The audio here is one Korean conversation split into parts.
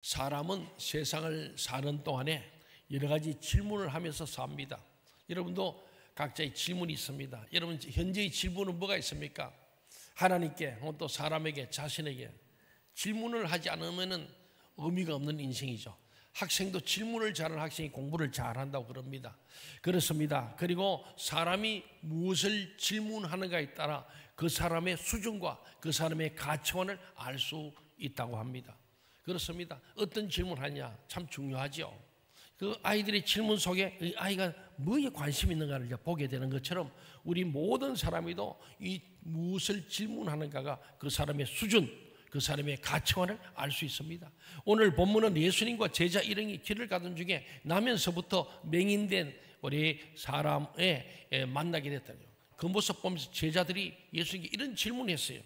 사람은 세상을 사는 동안에 여러 가지 질문을 하면서 삽니다. 여러분도 각자의 질문이 있습니다. 여러분 현재의 질문은 뭐가 있습니까? 하나님께 또 사람에게 자신에게 질문을 하지 않으면 의미가 없는 인생이죠. 학생도 질문을 잘하는 학생이 공부를 잘한다고 그럽니다. 그렇습니다. 그리고 사람이 무엇을 질문하는가에 따라 그 사람의 수준과 그 사람의 가치관을 알 수 있다고 합니다. 그렇습니다. 어떤 질문하냐 참 중요하죠. 그 아이들의 질문 속에 이 아이가 뭐에 관심 있는가를 이제 보게 되는 것처럼 우리 모든 사람이도 이 무엇을 질문하는가가 그 사람의 수준, 그 사람의 가치관을 알 수 있습니다. 오늘 본문은 예수님과 제자 일행이 길을 가던 중에 나면서부터 맹인된 우리 사람에 만나게 됐다죠. 그 모습 보면서 제자들이 예수님께 이런 질문을 했어요.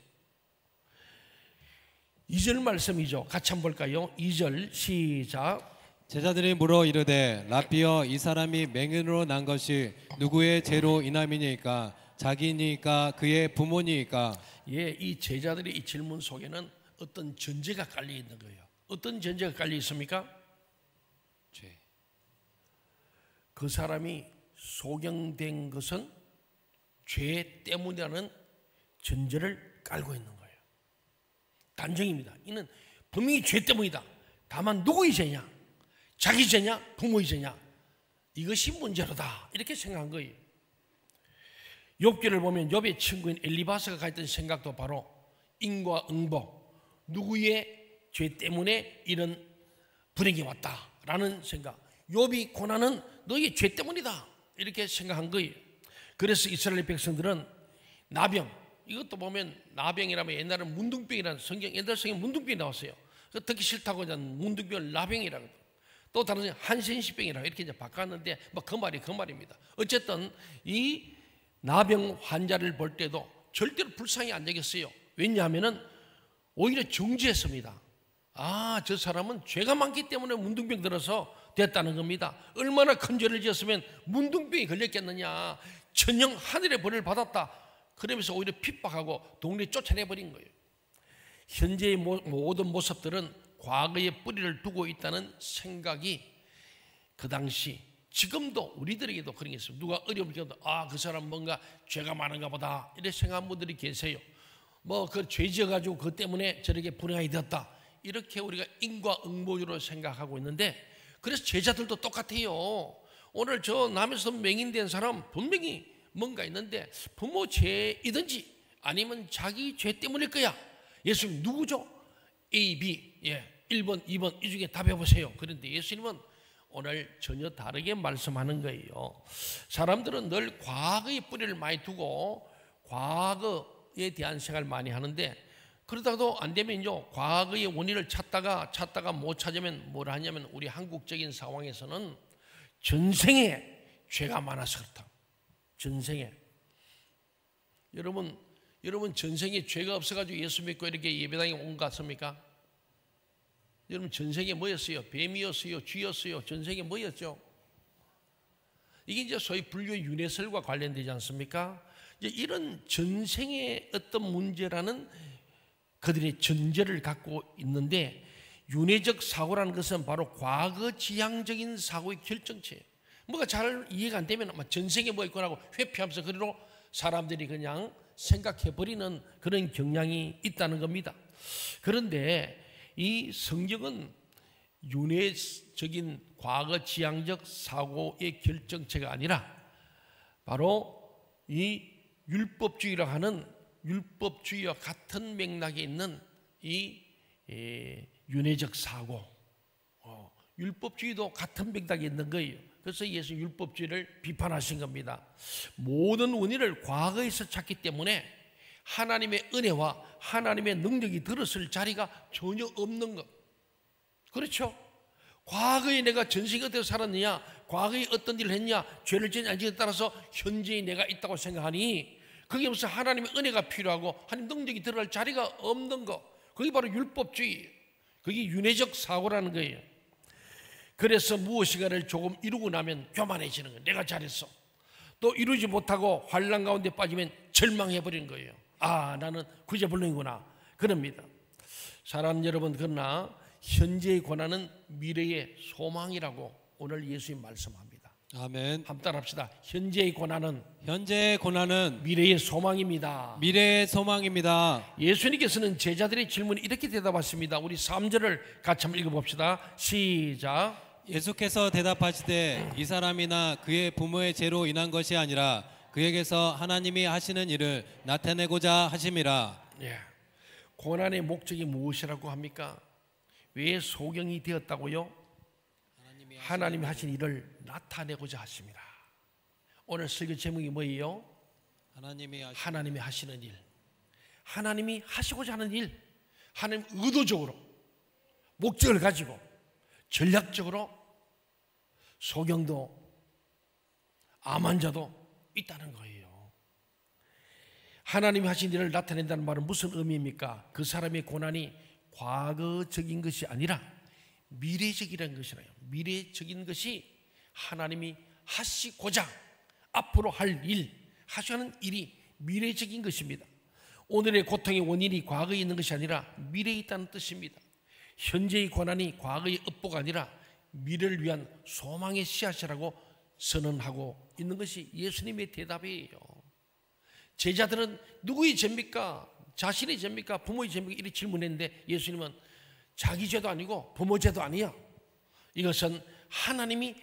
2절 말씀이죠. 같이 한번 볼까요? 2절 시작. 제자들이 물어 이르되 라삐여 이 사람이 맹인으로 난 것이 누구의 죄로 인함이니까 자기니까 그의 부모니까. 예, 이 제자들의 이 질문 속에는 어떤 전제가 깔려 있는 거예요. 어떤 전제가 깔려 있습니까? 죄. 그 사람이 소경된 것은 죄 때문이라는 전제를 깔고 있는 거예요. 단정입니다. 이는 분명히 죄 때문이다. 다만 누구의 죄냐? 자기 죄냐? 부모의 죄냐? 이것이 문제로다. 이렇게 생각한 거예요. 욥기를 보면 욥의 친구인 엘리바스가 가졌던 생각도 바로 인과응보, 누구의 죄 때문에 이런 불행이 왔다라는 생각. 욥이 고난은 너의 죄 때문이다 이렇게 생각한 거예요. 그래서 이스라엘 백성들은 나병, 이것도 보면 나병이라면 옛날에는 문둥병이라는 성경, 옛날 성경 문둥병이 나왔어요. 듣기 싫다고 하는 문둥병을 나병이라고, 또 다른 성경 한센시병이라고 이렇게 이제 바꿨는데 뭐 그 말입니다. 어쨌든 이 나병 환자를 볼 때도 절대로 불쌍히 안 여겼어요. 왜냐하면은 오히려 정죄했습니다. 아, 저 사람은 죄가 많기 때문에 문둥병 들어서 됐다는 겁니다. 얼마나 큰 죄를 지었으면 문둥병이 걸렸겠느냐. 천형 하늘의 벌을 받았다. 그러면서 오히려 핍박하고 동네 쫓아내버린 거예요. 현재의 모든 모습들은 과거의 뿌리를 두고 있다는 생각이 그 당시, 지금도 우리들에게도 그런 게 있어요. 누가 어려움을 겪어도 아, 그 사람 뭔가 죄가 많은가 보다 이렇게 생각하는 분들이 계세요. 뭐 그 죄 지어가지고 그것 때문에 저렇게 불행하게 되었다, 이렇게 우리가 인과응보로 생각하고 있는데, 그래서 제자들도 똑같아요. 오늘 저 남에서 맹인된 사람 분명히 뭔가 있는데 부모 죄이든지 아니면 자기 죄 때문일 거야. 예수님 누구죠? A, B, 1번, 2번 이 중에 답해보세요. 그런데 예수님은 오늘 전혀 다르게 말씀하는 거예요. 사람들은 늘 과거의 뿌리를 많이 두고 과거에 대한 생각을 많이 하는데, 그러다가도 안 되면요, 과거의 원인을 찾다가 못 찾으면 뭘 하냐면 우리 한국적인 상황에서는 전생에 죄가 많아서 그렇다. 전생에. 여러분 전생에 죄가 없어가지고 예수 믿고 이렇게 예배당에 온 것 같습니까? 여러분 전생에 뭐였어요? 뱀이었어요? 쥐였어요? 전생에 뭐였죠? 이게 이제 소위 불교의 윤회설과 관련되지 않습니까? 이제 이런 전생의 어떤 문제라는 그들의 전제를 갖고 있는데, 윤회적 사고라는 것은 바로 과거 지향적인 사고의 결정체예요. 뭐가 잘 이해가 안 되면 전생에 뭐 있구나 하고 회피하면서 그대로 사람들이 그냥 생각해버리는 그런 경향이 있다는 겁니다. 그런데 이 성경은 윤회적인 과거 지향적 사고의 결정체가 아니라 바로 이 율법주의라고 하는 율법주의와 같은 맥락에 있는 이 윤회적 사고, 율법주의도 같은 맥락에 있는 거예요. 그래서 예수 율법주의를 비판하신 겁니다. 모든 원인을 과거에서 찾기 때문에 하나님의 은혜와 하나님의 능력이 들었을 자리가 전혀 없는 것. 그렇죠? 과거에 내가 전생에 어떻게 살았느냐, 과거에 어떤 일을 했냐, 죄를 지었냐 안 지었냐에 따라서 현재의 내가 있다고 생각하니 그게 무슨 하나님의 은혜가 필요하고 하나님 능력이 들어갈 자리가 없는 것. 그게 바로 율법주의, 그게 윤회적 사고라는 거예요. 그래서 무엇인가를 조금 이루고 나면 교만해지는 거예요. 내가 잘했어. 또 이루지 못하고 환난 가운데 빠지면 절망해버리는 거예요. 아, 나는 구제불능이구나. 그럽니다. 사랑하는 여러분, 그러나 현재의 고난은 미래의 소망이라고 오늘 예수님 말씀합니다. 아멘. 한번 따라합시다. 현재의 고난은 미래의 소망입니다. 미래의 소망입니다. 예수님께서는 제자들의 질문에 이렇게 대답하십니다. 우리 3절을 같이 한번 읽어봅시다. 시작. 예수께서 대답하시되 이 사람이나 그의 부모의 죄로 인한 것이 아니라 그에게서 하나님이 하시는 일을 나타내고자 하심이라. 예. 고난의 목적이 무엇이라고 합니까? 왜 소경이 되었다고요? 하나님이 하신 일을 나타내고자 하십니다. 오늘 설교 제목이 뭐예요? 하나님이 하시는 일. 하나님이 하시고자 하는 일. 하나님 의도적으로 목적을 가지고 전략적으로 소경도 암 환자도 있다는 거예요. 하나님이 하신 일을 나타낸다는 말은 무슨 의미입니까? 그 사람의 고난이 과거적인 것이 아니라 미래적이라는 것이라요. 미래적인 것이 하나님이 하시고자 앞으로 할 일, 하시는 일이 미래적인 것입니다. 오늘의 고통의 원인이 과거에 있는 것이 아니라 미래에 있다는 뜻입니다. 현재의 고난이 과거의 업보가 아니라 미래를 위한 소망의 씨앗이라고 선언하고 있는 것이 예수님의 대답이에요. 제자들은 누구의 죄입니까? 자신의 죄입니까? 부모의 죄입니까? 이렇게 질문했는데 예수님은 자기 죄도 아니고 부모 죄도 아니야. 이것은 하나님이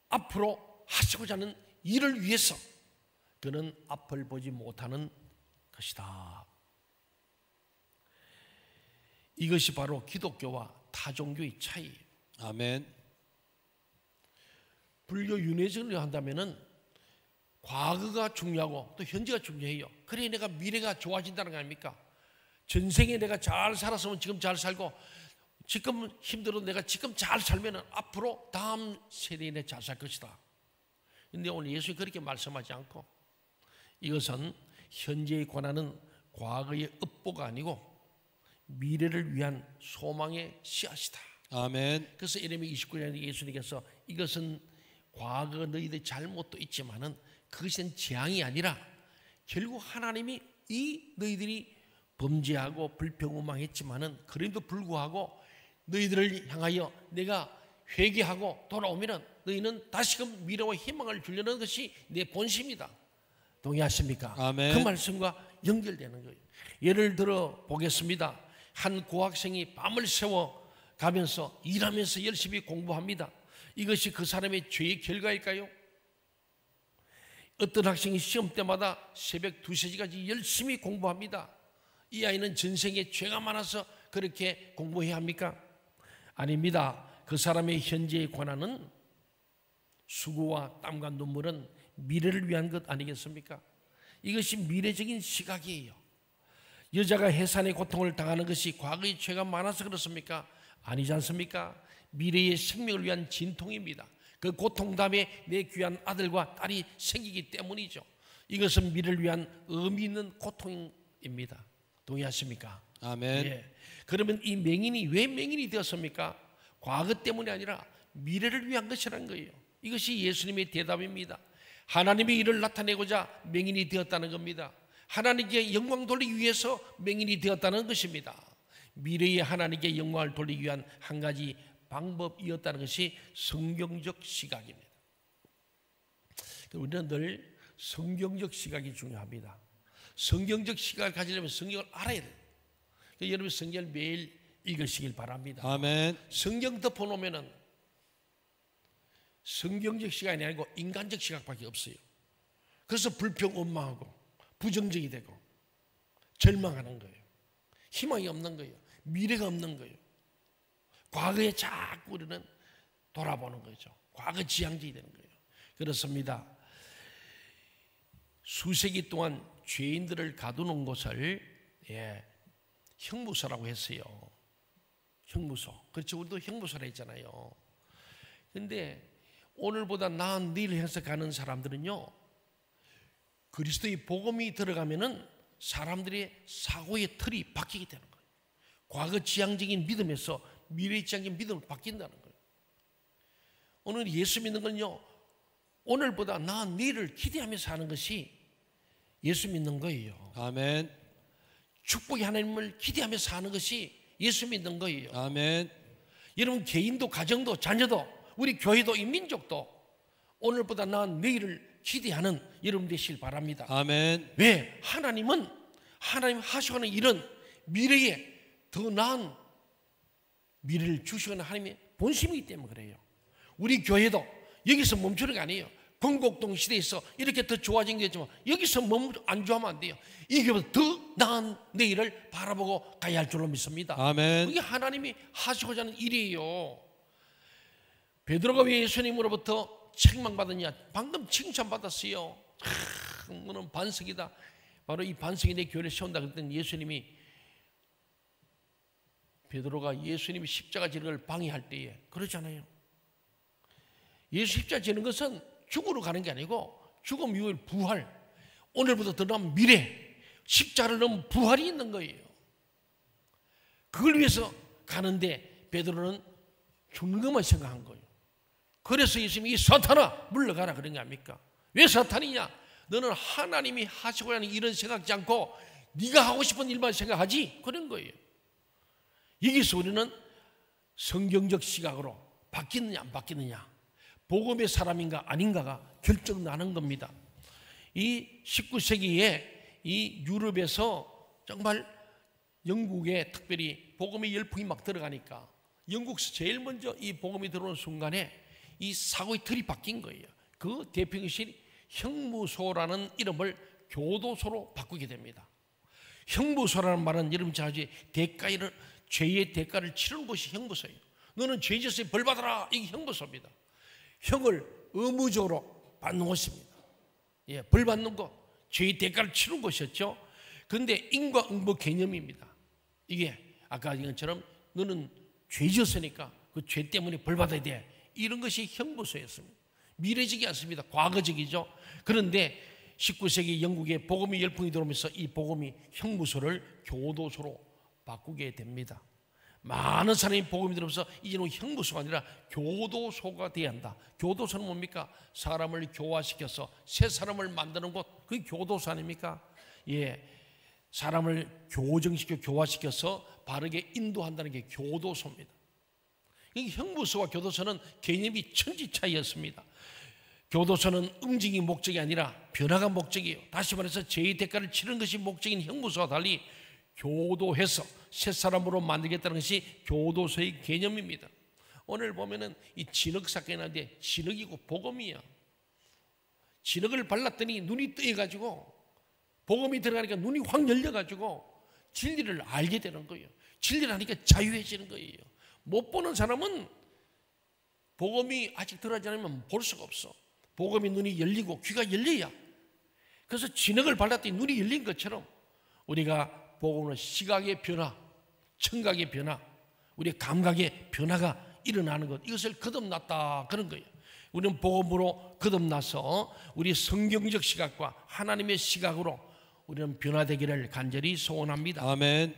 앞으로 하시고자 하는 일을 위해서 그는 앞을 보지 못하는 것이다. 이것이 바로 기독교와 타종교의 차이예요. 아멘. 불교 윤회전을 한다면은 과거가 중요하고 또 현재가 중요해요. 그래 내가 미래가 좋아진다는 거 아닙니까? 전생에 내가 잘 살았으면 지금 잘 살고 지금 힘들어도 내가 지금 잘 살면은 앞으로 다음 세대에 내가 잘 살 것이다. 근데 오늘 예수님이 그렇게 말씀하지 않고 이것은 현재의 고난은 과거의 업보가 아니고 미래를 위한 소망의 씨앗이다. 아멘. 그래서 예레미야 29장에 예수님께서 이것은 과거 너희들의 잘못도 있지만은 그것은 재앙이 아니라 결국 하나님이 이 너희들이 범죄하고 불평음망했지만은 그럼에도 불구하고 너희들을 향하여 내가 회개하고 돌아오면은 너희는 다시금 미래와 희망을 주려는 것이 내 본심이다. 동의하십니까? 아멘. 그 말씀과 연결되는 거예요. 예를 들어 보겠습니다. 한 고학생이 밤을 새워 가면서 일하면서 열심히 공부합니다. 이것이 그 사람의 죄의 결과일까요? 어떤 학생이 시험 때마다 새벽 2~3시까지 열심히 공부합니다. 이 아이는 전생에 죄가 많아서 그렇게 공부해야 합니까? 아닙니다. 그 사람의 현재의 고난은 수고와 땀과 눈물은 미래를 위한 것 아니겠습니까? 이것이 미래적인 시각이에요. 여자가 해산의 고통을 당하는 것이 과거의 죄가 많아서 그렇습니까? 아니지 않습니까? 미래의 생명을 위한 진통입니다. 그 고통 다음에 내 귀한 아들과 딸이 생기기 때문이죠. 이것은 미래를 위한 의미 있는 고통입니다. 동의하십니까? 아멘. 예. 그러면 이 맹인이 왜 맹인이 되었습니까? 과거 때문이 아니라 미래를 위한 것이라는 거예요. 이것이 예수님의 대답입니다. 하나님의 일을 나타내고자 맹인이 되었다는 겁니다. 하나님께 영광 돌리기 위해서 맹인이 되었다는 것입니다. 미래에 하나님께 영광을 돌리기 위한 한 가지 방법이었다는 것이 성경적 시각입니다. 우리는 늘 성경적 시각이 중요합니다. 성경적 시각을 가지려면 성경을 알아야 돼요. 여러분 성경을 매일 읽으시길 바랍니다. 아멘. 성경 덮어놓으면 성경적 시각이 아니고 인간적 시각밖에 없어요. 그래서 불평원망하고 부정적이 되고 절망하는 거예요. 희망이 없는 거예요. 미래가 없는 거예요. 과거에 자꾸 우리는 돌아보는 거죠. 과거 지향적이 되는 거예요. 그렇습니다. 수세기 동안 죄인들을 가두는 곳을 형무소라고 했어요. 형무소. 그렇죠. 우리도 형무소라 했잖아요. 그런데 오늘보다 나은 내일을 해서 가는 사람들은요, 그리스도의 복음이 들어가면은 사람들의 사고의 틀이 바뀌게 되는 거예요. 과거 지향적인 믿음에서 미래 지향적인 믿음으로 바뀐다는 거예요. 오늘 예수 믿는 건요, 오늘보다 나은 내일을 기대하면서 사는 것이 예수 믿는 거예요. 아멘. 축복의 하나님을 기대하면서 사는 것이 예수 믿는 거예요. 아멘. 여러분 개인도 가정도 자녀도 우리 교회도 이 민족도 오늘보다 나은 내일을 기대하는 여러분 되시길 바랍니다. 아멘. 왜? 하나님은 하나님 하시고는 이런 미래에 더 나은 미래를 주시는 하나님의 본심이기 때문에 그래요. 우리 교회도 여기서 멈추는 게 아니에요. 건국동 시대에서 이렇게 더 좋아진 게 있지만 여기서 안 좋아하면 안 돼요. 이게보다 더 나은 내일을 바라보고 가야 할 줄로 믿습니다. 아멘. 그게 하나님이 하시고자 하는 일이에요. 베드로가 왜 예수님으로부터 책망받았냐? 방금 칭찬받았어요. 너는 반석이다. 바로 이 반석이 내 교회를 세운다 그랬더니 예수님이 베드로가 예수님이 십자가 지는 걸 방해할 때에 그러잖아요. 예수 십자가 지는 것은 죽으러 가는 게 아니고 죽음 이후의 부활, 오늘부터 더 나은 미래, 십자가를 넘은 부활이 있는 거예요. 그걸 위해서 가는데 베드로는 죽는 것만 생각한 거예요. 그래서 예수님이 이 사탄아 물러가라 그런 게 아닙니까? 왜 사탄이냐? 너는 하나님이 하시고자 하는 일은 생각지 않고 네가 하고 싶은 일만 생각하지 그런 거예요. 여기서 우리는 성경적 시각으로 바뀌느냐 안 바뀌느냐, 복음의 사람인가 아닌가가 결정나는 겁니다. 이 19세기에 이 유럽에서 정말 영국에 특별히 복음의 열풍이 막 들어가니까 영국에서 제일 먼저 이 복음이 들어오는 순간에 이 사고의 틀이 바뀐 거예요. 그 대표적인 형무소라는 이름을 교도소로 바꾸게 됩니다. 형무소라는 말은 여러분 잘 아시죠? 죄의 대가를 치르는 것이 형무소예요. 너는 죄 지었으니 벌 받아라. 이게 형무소입니다. 형을 의무적으로 받는 것입니다. 예, 벌 받는 것, 죄의 대가를 치르는 것이었죠. 그런데 인과응보 개념입니다. 이게 아까 얘기한 것처럼 너는 죄 지었으니까 그 죄 때문에 벌 받아야 돼. 이런 것이 형무소였습니다. 미래적이 않습니다. 과거적이죠. 그런데 19세기 영국에 복음의 열풍이 들어오면서 이 복음이 형무소를 교도소로 바꾸게 됩니다. 많은 사람이 복음이 들어오면서 이제는 형무소가 아니라 교도소가 돼야 한다. 교도소는 뭡니까? 사람을 교화시켜서 새 사람을 만드는 곳, 그게 교도소 아닙니까? 예, 사람을 교정시켜 교화시켜서 바르게 인도한다는 게 교도소입니다. 형무소와 교도소는 개념이 천지 차이였습니다. 교도소는 응징이 목적이 아니라 변화가 목적이에요. 다시 말해서 죄의 대가를 치르는 것이 목적인 형무소와 달리 교도해서 새 사람으로 만들겠다는 것이 교도소의 개념입니다. 오늘 보면은 이 진흙 사건이 나는데 진흙이고 복음이야. 진흙을 발랐더니 눈이 뜨여가지고 복음이 들어가니까 눈이 확 열려가지고 진리를 알게 되는 거예요. 진리를 하니까 자유해지는 거예요. 못 보는 사람은 복음이 아직 들어가지 않으면 볼 수가 없어. 복음이 눈이 열리고 귀가 열려야. 그래서 진흙을 발랐더니 눈이 열린 것처럼 우리가 복음은 시각의 변화, 청각의 변화, 우리의 감각의 변화가 일어나는 것, 이것을 거듭났다 그런 거예요. 우리는 복음으로 거듭나서 우리 성경적 시각과 하나님의 시각으로 우리는 변화되기를 간절히 소원합니다. 아멘.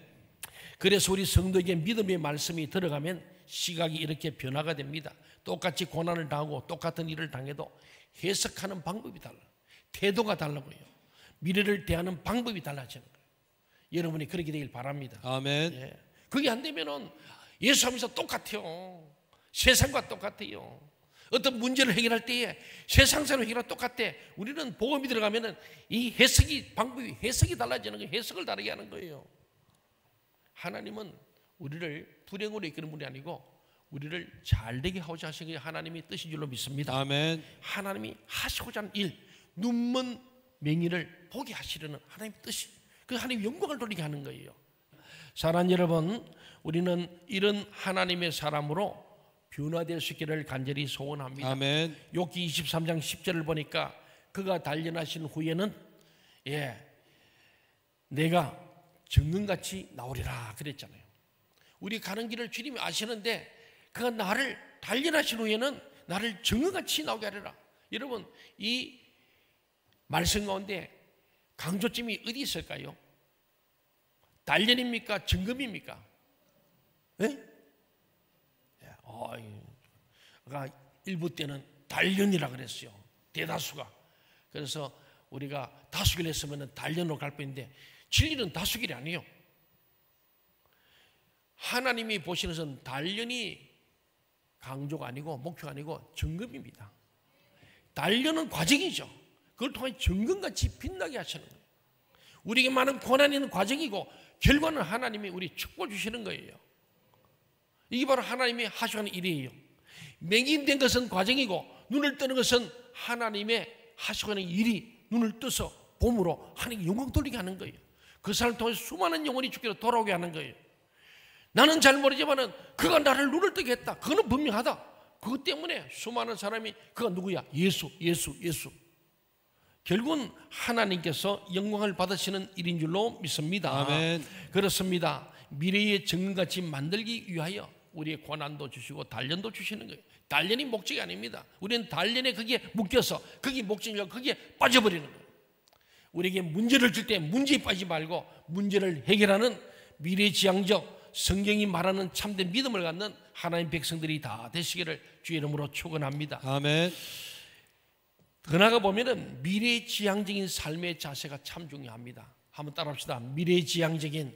그래서 우리 성도에게 믿음의 말씀이 들어가면 시각이 이렇게 변화가 됩니다. 똑같이 고난을 당하고 똑같은 일을 당해도 해석하는 방법이 달라요. 태도가 달라고요. 미래를 대하는 방법이 달라지는 거예요. 여러분이 그렇게 되길 바랍니다. 아멘. 예. 그게 안 되면은 예수하면서 똑같아요. 세상과 똑같아요. 어떤 문제를 해결할 때에 세상 사람 해결과 똑같아. 우리는 복음이 들어가면은 이 해석이 방법이 해석이 달라지는 거예요. 해석을 다르게 하는 거예요. 하나님은 우리를 불행으로 이끄는 분이 아니고 우리를 잘되게 하고자 하시는 게 하나님의 뜻인 줄로 믿습니다. 아멘. 하나님이 하시고자 하는 일, 눈먼 맹인을 보게 하시려는 하나님의 뜻이, 그 하나님의 영광을 돌리게 하는 거예요. 사랑하는 여러분, 우리는 이런 하나님의 사람으로 변화될 수 있기를 간절히 소원합니다. 아멘. 욥기 23장 10절을 보니까 그가 단련하신 후에는 내가 정금같이 나오리라 그랬잖아요. 우리 가는 길을 주님이 아시는데 그가 나를 단련하신 후에는 나를 정금같이 나오게 하리라. 여러분, 이 말씀 가운데 강조점이 어디 있을까요? 단련입니까? 정금입니까? 네? 아까 일부 때는 단련이라 그랬어요. 대다수가. 그래서 우리가 다수기를 했으면 단련으로 갈 뻔인데 진리는 다수길이 아니에요. 하나님이 보시는 것은 단련이 강조가 아니고 목표가 아니고 점검입니다. 단련은 과정이죠. 그걸 통해 점검같이 빛나게 하시는 거예요. 우리에게 많은 고난이 있는 과정이고 결과는 하나님이 우리 축복을 주시는 거예요. 이게 바로 하나님이 하시는 일이에요. 맹인된 것은 과정이고 눈을 뜨는 것은 하나님의 하시는 일이 눈을 떠서 봄으로 하나님께 영광 돌리게 하는 거예요. 그 사람을 통해 수많은 영혼이 주께로 돌아오게 하는 거예요. 나는 잘 모르지만은 그가 나를 눈을 뜨게 했다. 그거는 분명하다. 그것 때문에 수많은 사람이 그가 누구야? 예수. 결국은 하나님께서 영광을 받으시는 일인 줄로 믿습니다. 아멘. 그렇습니다. 미래의 정금같이 만들기 위하여 우리의 고난도 주시고 단련도 주시는 거예요. 단련이 목적이 아닙니다. 우리는 단련에 거기에 묶여서 거기 목적이고 거기에 빠져버리는 거예요. 우리에게 문제를 줄 때 문제에 빠지지 말고 문제를 해결하는 미래지향적 성경이 말하는 참된 믿음을 갖는 하나님 백성들이 다 되시기를 주의 이름으로 축원합니다. 아멘. 더 나아가 보면은 미래지향적인 삶의 자세가 참 중요합니다. 한번 따라합시다. 미래지향적인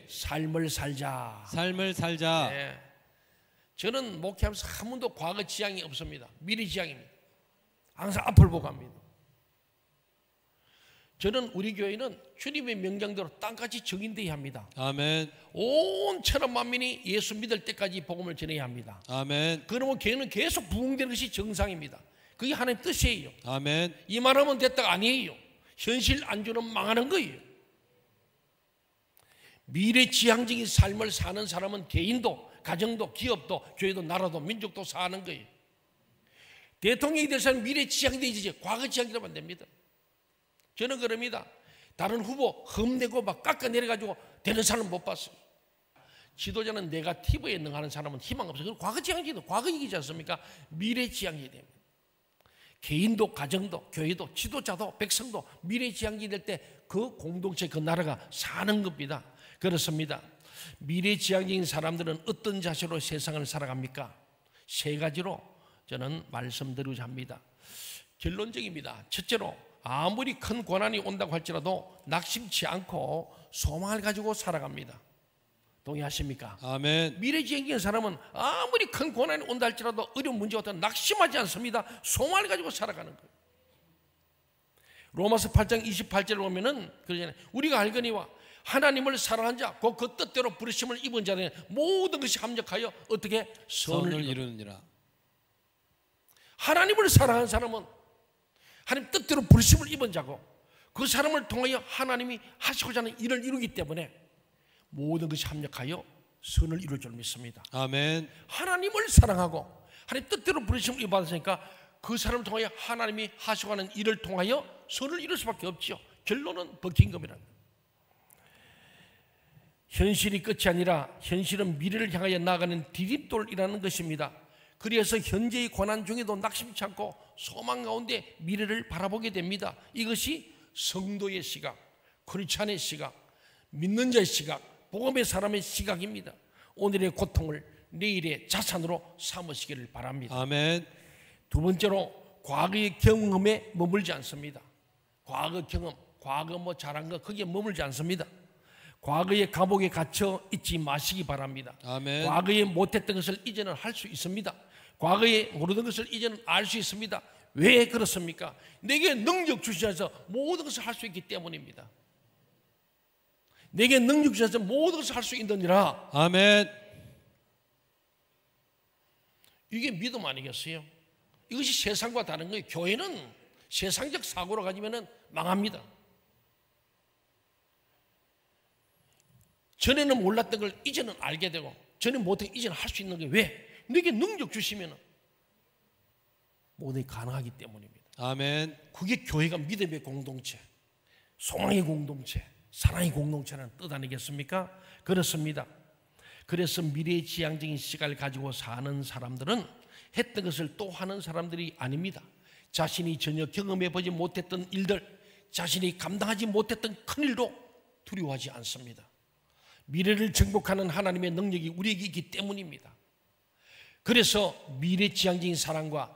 삶을 살자. 네. 저는 목회하면서 한 번도 과거 지향이 없습니다. 미래지향입니다. 항상 앞을 보고 합니다. 저는 우리 교회는 주님의 명령대로 땅까지 정인되어야 합니다. 아멘. 온 천하 만민이 예수 믿을 때까지 복음을 전해야 합니다. 아멘. 그러면 교회는 계속 부흥되는 것이 정상입니다. 그게 하나님 뜻이에요. 아멘. 이 말하면 됐다가 아니에요. 현실 안주는 망하는 거예요. 미래지향적인 삶을 사는 사람은 개인도 가정도 기업도 교회도 나라도 민족도 사는 거예요. 대통령이 될 사람은 미래지향되지 과거지향이라면 안 됩니다. 저는 그럽니다. 다른 후보 흠내고 막 깎아내려가지고 되는 사람 못 봤어요. 지도자는 네거티브에 능하는 사람은 희망 없어요. 과거지향적인 과거 얘기지 않습니까? 미래지향이 됩니다. 개인도 가정도 교회도 지도자도 백성도 미래지향이 될 때 그 공동체 그 나라가 사는 겁니다. 그렇습니다. 미래지향적인 사람들은 어떤 자세로 세상을 살아갑니까? 세 가지로 저는 말씀드리고자 합니다. 결론적입니다. 첫째로 아무리 큰 고난이 온다고 할지라도 낙심치 않고 소망을 가지고 살아갑니다. 동의하십니까? 아멘. 미래지향적인 사람은 아무리 큰 고난이 온다 할지라도 어려운 문제가 왔다 낙심하지 않습니다. 소망을 가지고 살아가는 거예요. 로마서 8장 28절을 보면은 그러잖아요. 우리가 알거니와 하나님을 사랑한 자, 곧 그 뜻대로 부르심을 입은 자는 모든 것이 합력하여 어떻게 선을 이루느니라. 하나님을 사랑하는 사람은 하나님 뜻대로 부르심을 입은 자고 그 사람을 통하여 하나님이 하시고자 하는 일을 이루기 때문에 모든 것이 합력하여 선을 이룰 줄 믿습니다. 아멘. 하나님을 사랑하고 하나님 뜻대로 부르심을 받았으니까 그 사람을 통하여 하나님이 하시고 하는 일을 통하여 선을 이룰 수밖에 없죠. 결론은 버킹검이랍니다. 현실이 끝이 아니라 현실은 미래를 향하여 나아가는 디딤돌이라는 것입니다. 그래서 현재의 고난 중에도 낙심치 않고 소망 가운데 미래를 바라보게 됩니다. 이것이 성도의 시각, 크리스찬의 시각, 믿는 자의 시각, 복음의 사람의 시각입니다. 오늘의 고통을 내일의 자산으로 삼으시기를 바랍니다. 아멘. 두 번째로 과거의 경험에 머물지 않습니다. 과거 경험, 과거 뭐 잘한 거 거기에 머물지 않습니다. 과거의 감옥에 갇혀 있지 마시기 바랍니다. 아멘. 과거에 못했던 것을 이제는 할 수 있습니다. 과거에 모르던 것을 이제는 알 수 있습니다. 왜 그렇습니까? 내게 능력 주시면서 모든 것을 할 수 있기 때문입니다. 내게 능력 주셔서 모든 것을 할 수 있느니라. 아멘. 이게 믿음 아니겠어요? 이것이 세상과 다른 거예요. 교회는 세상적 사고로 가지면 망합니다. 전에는 몰랐던 걸 이제는 알게 되고 전에 못한 걸 이제는 할 수 있는 게 왜? 내게 능력 주시면 모든 게 가능하기 때문입니다. 아멘. 그게 교회가 믿음의 공동체, 소망의 공동체, 사랑의 공동체라는 뜻 아니겠습니까? 그렇습니다. 그래서 미래지향적인 시각을 가지고 사는 사람들은 했던 것을 또 하는 사람들이 아닙니다. 자신이 전혀 경험해보지 못했던 일들, 자신이 감당하지 못했던 큰 일도 두려워하지 않습니다. 미래를 정복하는 하나님의 능력이 우리에게 있기 때문입니다. 그래서 미래지향적인 사람과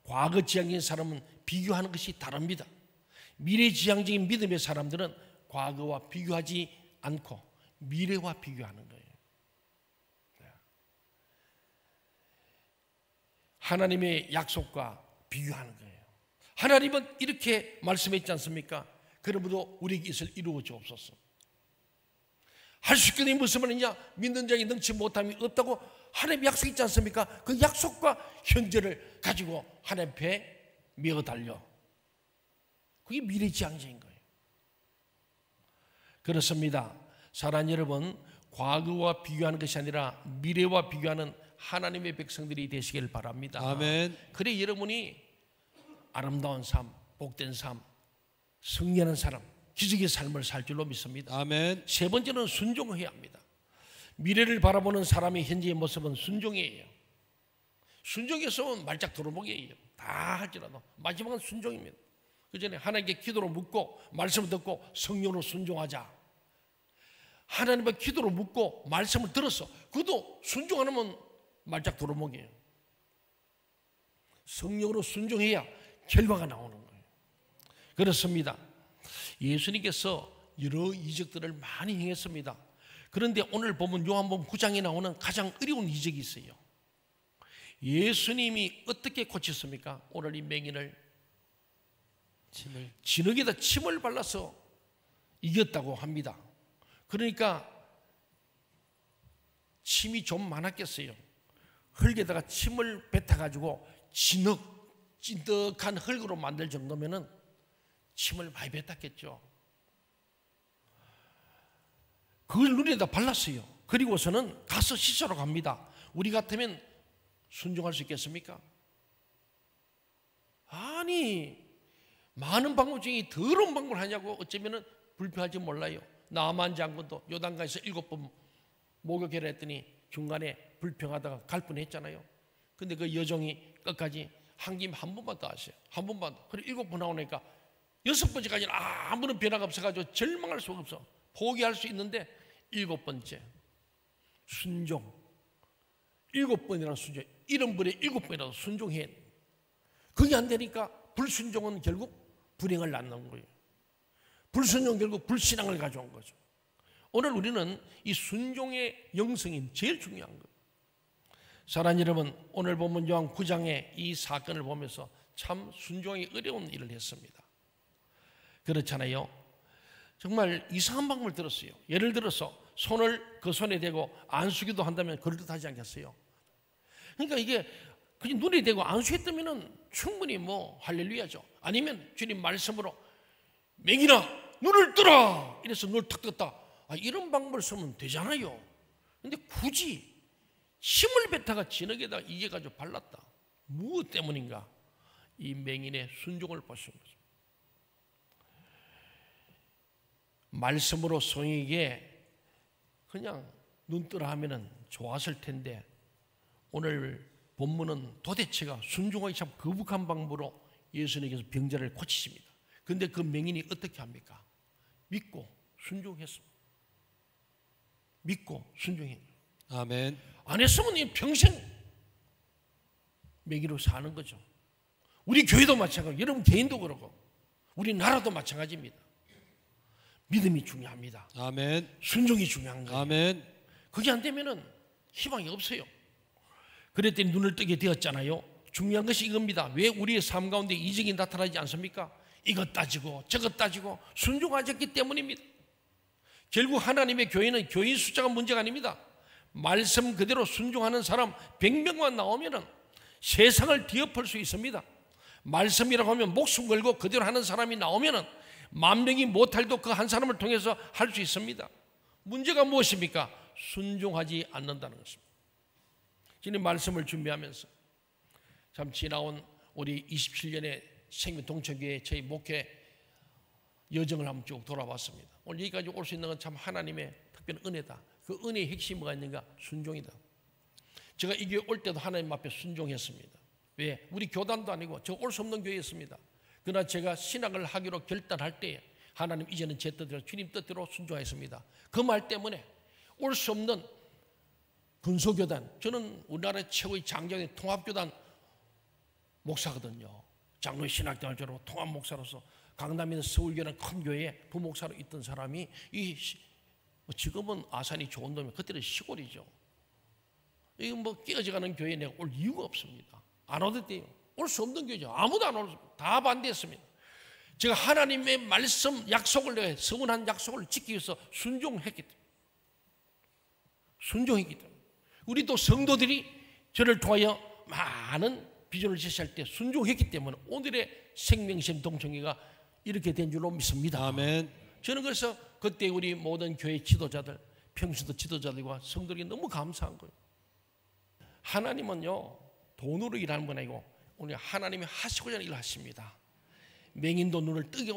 과거지향적인 사람은 비교하는 것이 다릅니다. 미래지향적인 믿음의 사람들은 과거와 비교하지 않고 미래와 비교하는 거예요. 하나님의 약속과 비교하는 거예요. 하나님은 이렇게 말씀했지 않습니까? 그러므로 우리에게 이것을 이루어 주옵소서. 할 수 있겠니 무슨 말이냐? 믿는 자에게 능치 못함이 없다고 하나님 약속 있지 않습니까? 그 약속과 현재를 가지고 하나님 앞에 미어 달려. 그게 미래지향적인 거예요. 그렇습니다. 사랑하는 여러분, 과거와 비교하는 것이 아니라 미래와 비교하는 하나님의 백성들이 되시길 바랍니다. 아멘. 그래 여러분이 아름다운 삶, 복된 삶, 승리하는 사람, 기적의 삶을 살 줄로 믿습니다. 아멘. 세 번째는 순종해야 합니다. 미래를 바라보는 사람의 현재의 모습은 순종이에요. 순종에서 말짝 도루묵이에요. 다 할지라도 마지막은 순종입니다. 그 전에 하나님께 기도로 묻고 말씀을 듣고 성령으로 순종하자. 하나님의 기도로 묻고 말씀을 들었어. 그것도 순종 안 하면 말짝 도루묵이에요. 성령으로 순종해야 결과가 나오는 거예요. 그렇습니다. 예수님께서 여러 이적들을 많이 행했습니다. 그런데 오늘 보면 요한복음 9장에 나오는 가장 어려운 이적이 있어요. 예수님이 어떻게 고쳤습니까? 오늘 이 맹인을 진흙에다 침을 발라서 이겼다고 합니다. 그러니까 침이 좀 많았겠어요. 흙에다가 침을 뱉어가지고 진흙, 찐득한 흙으로 만들 정도면은 침을 많이 뱉었겠죠. 그걸 눈에다 발랐어요. 그리고서는 가서 씻으러 갑니다. 우리 같으면 순종할 수 있겠습니까? 아니, 많은 방법 중에 더러운 방법을 하냐고 어쩌면 불편할지 몰라요. 나만 장군도 요단강에서 7번 목욕회를 했더니 중간에 불평하다가 갈 뻔했잖아요. 근데 그 여종이 끝까지 한 김 한 번만 더 하세요. 한 번만 더. 그리고 7번 나오니까 6번째까지는 아무런 변화가 없어가지고 절망할 수가 없어. 포기할 수 있는데 7번째 순종. 7번이라는 순종. 70번에 7번이라도 순종해. 그게 안 되니까 불순종은 결국 불행을 낳는 거예요. 불순종은 결국 불신앙을 가져온 거죠. 오늘 우리는 이 순종의 영성이 제일 중요한 거예요. 사랑하는 여러분, 오늘 보면 요한 9장의 이 사건을 보면서 참 순종이 어려운 일을 했습니다. 그렇잖아요. 정말 이상한 방법을 들었어요. 예를 들어서 손을 그 손에 대고 안수기도 한다면 그럴듯하지 않겠어요? 그러니까 이게 그냥 눈에 대고 안수했다면 충분히 뭐 할렐루야죠. 아니면 주님 말씀으로 맹인아 눈을 뜨라 이래서 눈을 탁 떴다. 이런 방법을 쓰면 되잖아요. 근데 굳이 힘을 뱉다가 진흙에다 이겨가지고 발랐다. 무엇 때문인가? 이 맹인의 순종을 보신 거죠. 말씀으로 성에게 그냥 눈 뜨라 하면은 좋았을 텐데 오늘 본문은 도대체가 순종하기 참 거북한 방법으로 예수님께서 병자를 고치십니다. 그런데 그 맹인이 어떻게 합니까? 믿고 순종했습니다. 믿고 순종했어요. 아멘. 안 했으면 평생 맹인으로 사는 거죠. 우리 교회도 마찬가지고 여러분 개인도 그렇고 우리 나라도 마찬가지입니다. 믿음이 중요합니다. 아멘. 순종이 중요한 거예요. 아멘. 그게 안 되면은 희망이 없어요. 그랬더니 눈을 뜨게 되었잖아요. 중요한 것이 이겁니다. 왜 우리의 삶 가운데 이적이 나타나지 않습니까? 이것 따지고 저것 따지고 순종하셨기 때문입니다. 결국 하나님의 교회는 교인 숫자가 문제가 아닙니다. 말씀 그대로 순종하는 사람 100명만 나오면은 세상을 뒤엎을 수 있습니다. 말씀이라고 하면 목숨 걸고 그대로 하는 사람이 나오면은 10,000명이 못할 도 그 한 사람을 통해서 할 수 있습니다. 문제가 무엇입니까? 순종하지 않는다는 것입니다. 지금 말씀을 준비하면서 참 지나온 우리 27년의 생명동천교회 저희 목회 여정을 한번 쭉 돌아봤습니다. 오늘 여기까지 올 수 있는 건 참 하나님의 특별한 은혜다. 그 은혜의 핵심이 뭐가 있는가? 순종이다. 제가 이 교회 올 때도 하나님 앞에 순종했습니다. 왜? 우리 교단도 아니고 저 올 수 없는 교회였습니다. 그러나 제가 신학을 하기로 결단할 때 하나님 이제는 제 뜻대로 주님 뜻대로 순종했습니다. 그 말 때문에 올 수 없는 분소교단, 저는 우리나라의 최고의 장정의 통합교단 목사거든요. 장로의 신학대학을 졸업하고 통합목사로서 강남에 있는 서울교회는 큰 교회에 부목사로 있던 사람이 지금은 아산이 좋은 놈이 그때는 시골이죠. 이거 뭐 깨어져가는 교회에 내가 올 이유가 없습니다. 안 오셨대요. 올 수 없는 교회죠. 아무도 안 오셨습니다. 다 반대했습니다. 제가 하나님의 말씀 약속을 내가 서운한 약속을 지키기 위해서 순종했기 때문에. 순종했기 때문에. 우리 또 성도들이 저를 통하여 많은 비전을 제시할 때 순종했기 때문에 오늘의 생명샘 동청회가 이렇게 된 줄로 믿습니다. 아멘. 저는 그래서 그때 우리 모든 교회 지도자들, 평신도 지도자들과 성도들이 너무 감사한 거예요. 하나님은요 돈으로 일하는 건 아니고 오늘 하나님이 하시고자 하는 일을 하십니다. 맹인도 눈을 뜨게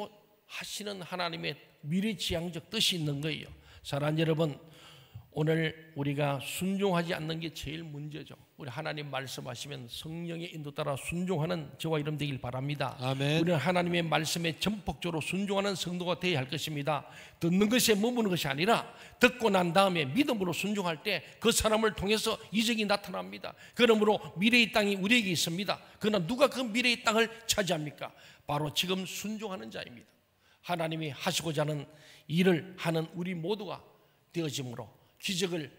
하시는 하나님의 미래지향적 뜻이 있는 거예요. 사랑하는 여러분, 오늘 우리가 순종하지 않는 게 제일 문제죠. 우리 하나님 말씀하시면 성령의 인도 따라 순종하는 저와 여러분 되길 바랍니다. 아멘. 우리는 하나님의 말씀에 전폭적으로 순종하는 성도가 되어야 할 것입니다. 듣는 것에 머무는 것이 아니라 듣고 난 다음에 믿음으로 순종할 때 그 사람을 통해서 이적이 나타납니다. 그러므로 미래의 땅이 우리에게 있습니다. 그러나 누가 그 미래의 땅을 차지합니까? 바로 지금 순종하는 자입니다. 하나님이 하시고자 하는 일을 하는 우리 모두가 되어짐으로 기적을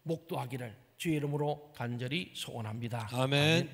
목도하기를 주의 이름으로 간절히 소원합니다. 아멘.